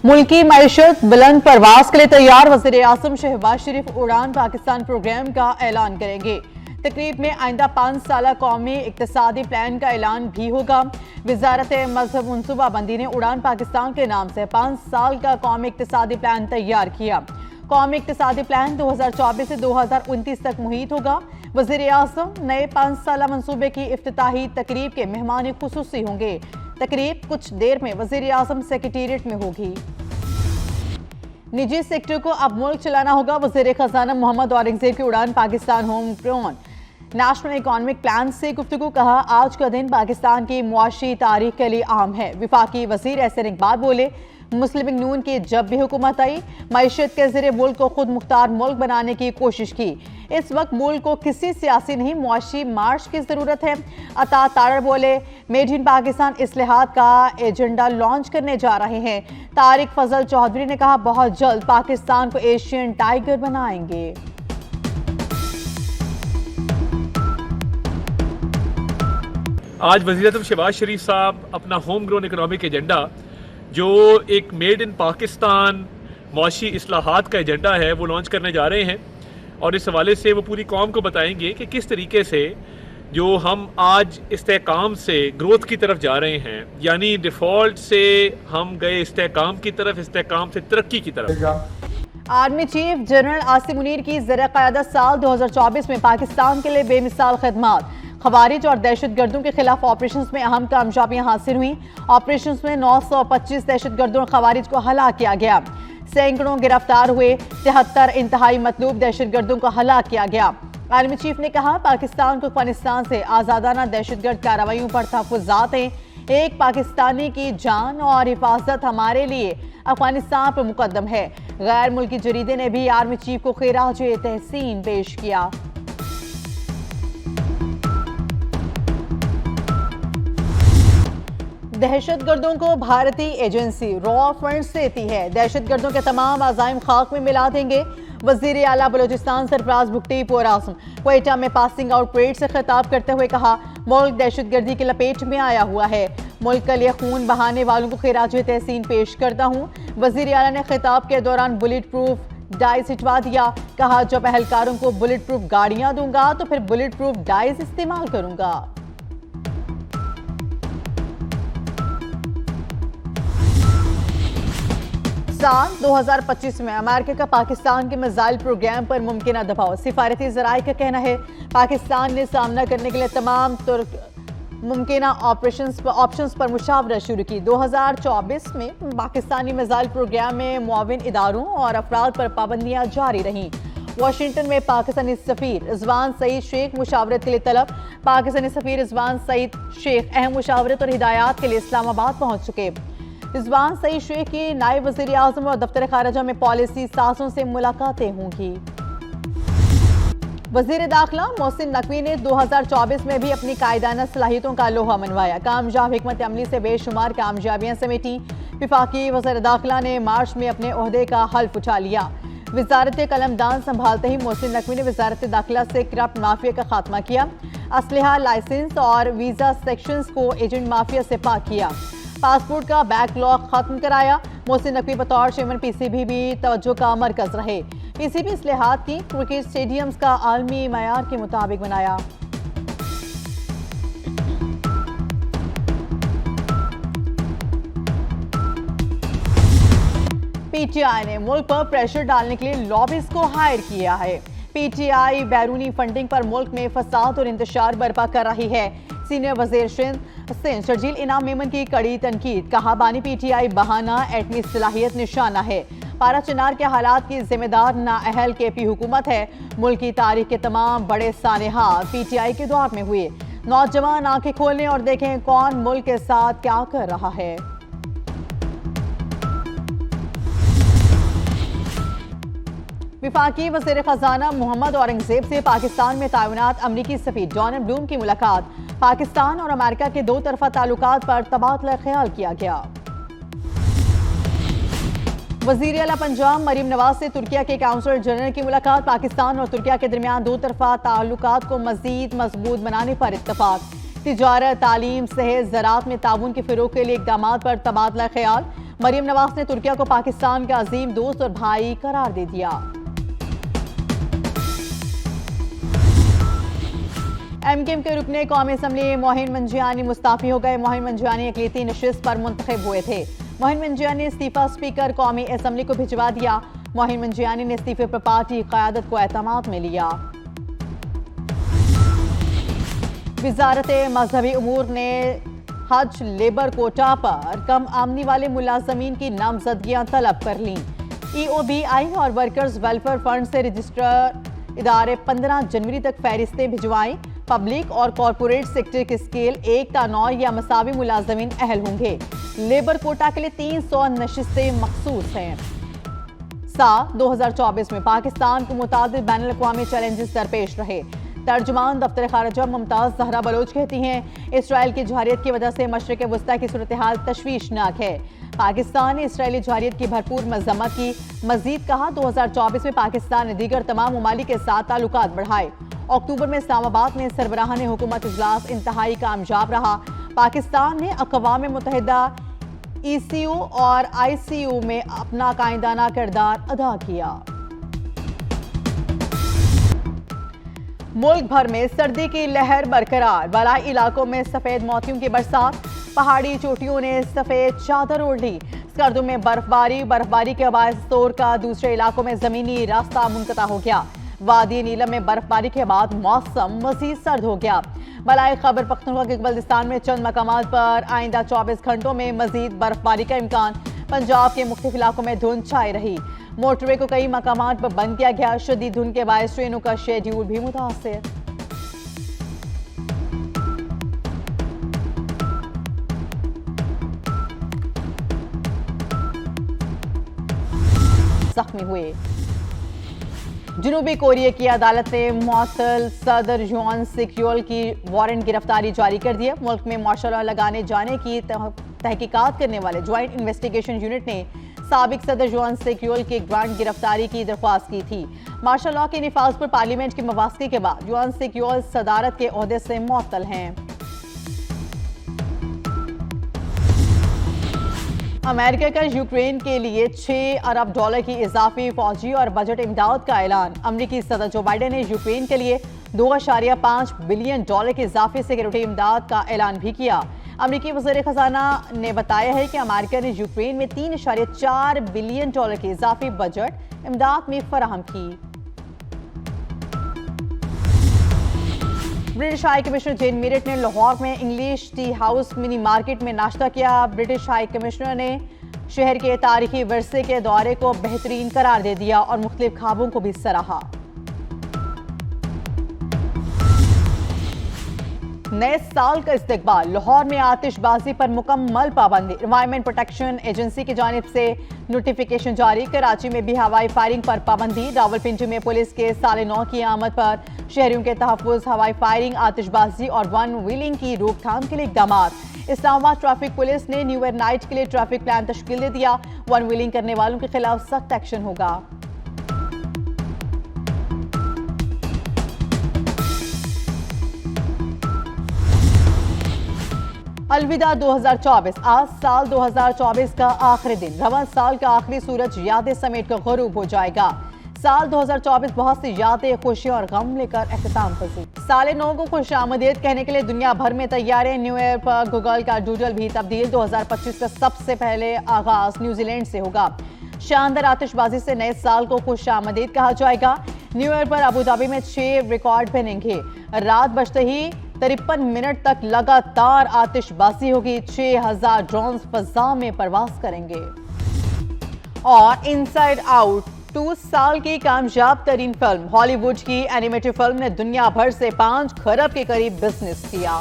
मुल्की मईशत बुलंद परवास के लिए तैयार। वज़ीर आज़म शहबाज शरीफ उड़ान पाकिस्तान प्रोग्राम का ऐलान करेंगे। तकरीब में आइंदा 5 साला कौमी इक्तिसादी प्लान का ऐलान भी होगा। वजारत मजहब मनसूबाबंदी ने उड़ान पाकिस्तान के नाम से 5 साल का कौमी इक्तिसादी प्लान तैयार किया। कौमी इक्तिसादी प्लान 2024 से 2029 तक मुहित होगा। वज़ीर आज़म नए 5 साला मनसूबे की इफ्तिताही तकरीब के मेहमान खुसूसी होंगे। तकरीब कुछ देर में वज़ीर आज़म सेक्रेटेरिएट में होगी। निजी सेक्टर को अब मुल्क चलाना होगा। वज़ीर खजाना मोहम्मद औरंगज़ेब की उड़ान Pakistan home grown national economic plan से गुफ्तगू। कहा, आज का दिन पाकिस्तान की मुआशी तारीख के लिए अहम है। वफाकी वज़ीर एहसन इकबाल बोले, मुस्लिम लीग नून की जब भी हुकूमत आई मईशत के ज़रिए मुल्क को खुद मुख्तार मुल्क बनाने की कोशिश की। इस वक्त मुल्क को किसी सियासी नहीं मुआशी मार्च की ज़रूरत है। अता तारड़ बोले, मेड इन पाकिस्तान इस्लाहात का एजेंडा लॉन्च करने जा रहे हैं। तारिक फजल चौधरी ने कहा, बहुत जल्द पाकिस्तान को एशियन टाइगर बनाएंगे। आज वज़ीर-ए-आज़म शहबाज शरीफ साहब अपना होम ग्रोन इकनॉमिक एजेंडा जो एक मेड इन पाकिस्तान मुआशी इस्लाहात का एजेंडा है वो लॉन्च करने जा रहे हैं और इस हवाले से वो पूरी कौम को बताएंगे कि किस तरीके से जो हम आज इस्तेहकाम से ग्रोथ की तरफ जा रहे हैं, यानी डिफ़ॉल्ट से हम गए इस्तेहकाम की तरफ, इस्तेहकाम से तरक्की की तरफ। Army chief general Asim Munir की ज़र क़यादत साल 2024 में पाकिस्तान के लिए बेमिसाल खदमात। खवारिज और दहशत गर्दों के खिलाफ ऑपरेशंस में अहम कामयाबियां हासिल हुई। ऑपरेशंस में 925 दहशत गर्दों और खवारिज को हलाक किया गया। सैकड़ों गिरफ्तार हुए। 73 इंतहाई मतलूब दहशत गर्दों को हलाक किया गया। आर्मी चीफ ने कहा, पाकिस्तान को अफगानिस्तान से आज़ादाना दहशतगर्द कार्रवाइयों पर तहफ़्फ़ुज़ात हैं। एक पाकिस्तानी की जान और हिफाजत हमारे लिए अफगानिस्तान पर मुकद्दम है। गैर मुल्की जरीदे ने भी आर्मी चीफ को खिराज तहसीन पेश किया। दहशत गर्दों को भारतीय एजेंसी रॉ फंड्स देती है। दहशत गर्दों के तमाम अज़ाइम खाक में मिला देंगे। वज़ीर आला बलोचिस्तान सरफराज भुट्टी पुरासम क्वेटा में पासिंग आउट परेड से खिताब करते हुए कहा, मुल्क दहशत गर्दी की लपेट में आया हुआ है। मुल्क के लिए खून बहाने वालों को खिराज तहसीन पेश करता हूँ। वज़ीर आला ने खिताब के दौरान बुलेट प्रूफ डाइस हिटवा दिया। कहा, जब एहलकारों को बुलेट प्रूफ गाड़ियाँ दूंगा तो फिर बुलेट प्रूफ डाइस इस्तेमाल करूंगा। साल 2025 में अमेरिका का पाकिस्तान के मिसाइल प्रोग्राम पर मुमकिन दबाव। सिफारती ज़राए का कहना है, पाकिस्तान ने सामना करने के लिए तमाम मुमकिन ऑप्शंस पर मुशावरत शुरू की। 2024 में पाकिस्तानी मिसाइल प्रोग्राम में मुआविन इदारों और अफराद पर पाबंदियाँ जारी रहीं। वाशिंगटन में पाकिस्तानी सफीर रिजवान सईद शेख मुशावरत के लिए तलब। पाकिस्तानी सफीर रिजवान सईद शेख अहम मुशावरत और हिदायत के लिए इस्लामाबाद पहुँच चुके। रिजवान सईद शेख की नायब वज़ीर आज़म और दफ्तर खारजा में पॉलिसी सासों से मुलाकातें होंगी। वज़ीर दाखिला मोहसिन नकवी ने 2024 में भी अपनी कायदाना सलाहियतों का लोहा मनवाया। कामयाब हिकमत अमली से बेशुमार कामयाबियां समेटी। वफाकी वज़ीर दाखिला ने मार्च में अपने ओहदे का हल्फ उठा लिया। वजारत कलमदान संभालते ही मोहसिन नकवी ने वजारत दाखिला से करप्ट माफिया का खात्मा किया। असलहा लाइसेंस और वीज़ा सेक्शंस को एजेंट माफिया से पाक किया। पासपोर्ट का बैकलॉग खत्म कराया। मोहसिन नकवी बतौर चेयरमैन पीसीबी भी तवज्जो का मरकज रहे। पीसीबी इस्लाहात की क्रिकेट स्टेडियम्स का आलमी मयार के मुताबिक बनाया। पीटीआई ने मुल्क पर प्रेशर डालने के लिए लॉबिस्ट को हायर किया है। पीटीआई बैरूनी फंडिंग पर मुल्क में फसाद और इंतशार बर्पा कर रही है। सीनियर वज़ीर सिंध शर्जील इनाम मेमन की कड़ी तनकीद। कहा, बानी पीटीआई बहाना एटमी सलाहियत निशाना है। पारा चिनार के हालात की जिम्मेदार नाअहल केपी हुकूमत है। मुल्क की तारीख के तमाम बड़े सानेहात पीटीआई के दौर में हुए। नौजवान आंखें खोलें और देखें कौन मुल्क के साथ क्या कर रहा है। वफाकी वज़ीर खजाना मोहम्मद औरंगज़ेब से पाकिस्तान में तैनात अमरीकी सफीर जॉन ब्लूम की मुलाकात। पाकिस्तान और अमेरिका के दो तरफा ताल्लुकात पर तबादला ख्याल किया गया। वज़ीर आला पंजाब मरीम नवाज से तुर्किया के काउंसलर जनरल की मुलाकात। पाकिस्तान और तुर्किया के दरमियान दो तरफा ताल्लुकात को मजीद मजबूत बनाने पर इत्तफाक। تجارت، تعلیم، صحت، زراعت میں تعاون کے فروغ کے لیے اقدامات پر تبادلہ خیال۔ مریم نواز نے ترکیہ کو پاکستان کا عظیم دوست اور بھائی قرار دے دیا۔ ایم کیو ایم کے رکن قومی اسمبلی موہن منجیانی مستعفی ہو گئے۔ موہن منجیانی اقلیتی نشست پر منتخب ہوئے تھے۔ موہن منجیانی نے استعفیٰ اسپیکر قومی اسمبلی کو بھجوا دیا۔ موہن منجیانی نے استعفے پر پارٹی قیادت کو اعتماد میں لیا۔ وزارت مذہبی امور نے حج لیبر کوٹا پر کم آمدنی والے ملازمین کی نامزدگیاں طلب کر لیں۔ ای او بی آئی اور ورکرز ویلفیئر فنڈ سے رجسٹر ادارے 15 جنوری تک فہرستیں بھجوائیں۔ پبلک اور کارپوریٹ سیکٹر کے اسکیل 1 تا 9 یا مساوی ملازمین اہل ہوں گے۔ لیبر کوٹا کے لیے 300 نشستیں مخصوص ہیں۔ سال 2024 میں پاکستان کو متعدد بین الاقوامی چیلنجز درپیش رہے۔ ترجمان دفتر خارجہ ممتاز زہرا بلوچ کہتی ہیں، اسرائیل کی جارحیت کی وجہ سے مشرق وسطیٰ کی صورتحال تشویشناک ہے۔ پاکستان نے اسرائیلی جارحیت کی بھرپور مذمت کی۔ مزید کہا، 2024 میں پاکستان نے دیگر تمام ممالک کے ساتھ تعلقات بڑھائے۔ اکتوبر میں اسلام آباد میں سربراہان حکومت اجلاس انتہائی کامیاب رہا۔ پاکستان نے اقوام متحدہ ای سی یو اور آئی سی یو میں اپنا قائدانہ کردار ادا کیا۔ ملک بھر میں سردی کی لہر برقرار، بالائی علاقوں میں سفید موتیوں کی برسات، پہاڑی چوٹیوں نے سفید چادر اوڑھ لی۔ سردیوں میں برفباری کے باعث سور کا دوسرے علاقوں میں زمینی راستہ منقطع ہو گیا۔ وادی نیلم میں برفباری کے بعد موسم مزید سرد ہو گیا۔ بالائی خیبر پختونخوا کے بلتستان میں چند مقامات پر آئندہ 24 گھنٹوں میں مزید برفباری کا امکان۔ پنجاب کے مختلف علاقوں میں دھند چھائی رہی۔ موٹر وے کو کئی مقامات پر بند کیا گیا۔ شدید دھند کے باعث ٹرینوں کا شیڈیول بھی متاثر۔ زخمی ہوئے۔ جنوبی کوریا کی عدالت نے معطل صدر یون سک یول کی وارنٹ گرفتاری جاری کر دی ہے۔ ملک میں مارشل لا لگانے جانے کی تحقیقات کرنے والے جوائنٹ انویسٹیگیشن یونٹ نے سابق صدر یون سک یول کی گرانٹ گرفتاری کی درخواست کی تھی۔ مارشل لا کے نفاذ پر پارلیمنٹ کی موافقت کے بعد یون سک یول صدارت کے عہدے سے معطل ہیں۔ امریکہ کا یوکرین کے لیے $6 ارب کی اضافی فوجی اور بجٹ امداد کا اعلان۔ امریکی صدر جو بائیڈن نے یوکرین کے لیے $2.5 بلین کی اضافی سیکورٹی امداد کا اعلان بھی کیا۔ امریکی وزیر خزانہ نے بتایا ہے کہ امریکہ نے یوکرین میں $3.4 بلین کی اضافی بجٹ امداد میں فراہم کی۔ British high commissioner Jane merit نے لاہور میں English T house money market میں ناشتہ کیا۔ برٹش ہائی کمشنر نے شہر کے تاریخی ورثے کے دورے کو بہترین قرار دے دیا اور مختلف خوابوں کو بھی سراہا۔ نئے سال کا استقبال، لاہور میں آتش بازی پر مکمل پابندی۔ انوائرمنٹ پروٹیکشن ایجنسی کی جانب سے نوٹیفیکیشن جاری۔ کراچی میں بھی ہوائی فائرنگ پر پابندی۔ راولپنڈی میں پولیس کے سال نو کی آمد پر شہریوں کے تحفظ، ہوائی فائرنگ، آتش بازی اور ون ویلنگ کی روک تھام کے لیے اقدامات۔ اسلام آباد ٹریفک پولیس نے نیو ایئر نائٹ کے لیے ٹریفک پلان تشکیل دے دیا۔ ون ویلنگ کرنے والوں کے خلاف سخت ایکشن ہوگا۔ الوداع 2024، آج سال 2024 کا آخری دن۔ رواں سال کا آخری سورج یادیں سمیٹ کر غروب ہو جائے گا۔ سال 2024 بہت سی یادیں، خوشی اور غم لے کر اختتام پذیر۔ سال نو کو خوش آمدید کہنے کے لیے دنیا بھر میں تیاریں۔ نیو ایئر پر گوگل کا ڈوڈل بھی تبدیل۔ 2025 کا سب سے پہلے آغاز نیوزی لینڈ سے ہوگا۔ شاندار آتش بازی سے نئے سال کو خوش آمدید کہا جائے گا۔ نیو ایئر پر ابوظہبی میں 6 ریکارڈ بنیں گے۔ رات بجتے ہی 53 منٹ تک لگاتار آتش بازی ہوگی۔ 6000 ڈرونز فضا میں پرواز کریں گے۔ اور انسائیڈ آؤٹ 2 سال کی کامیاب ترین فلم، ہالی ووڈ کی اینیمیٹڈ فلم نے دنیا بھر سے 5 کھرب کے قریب بزنس کیا۔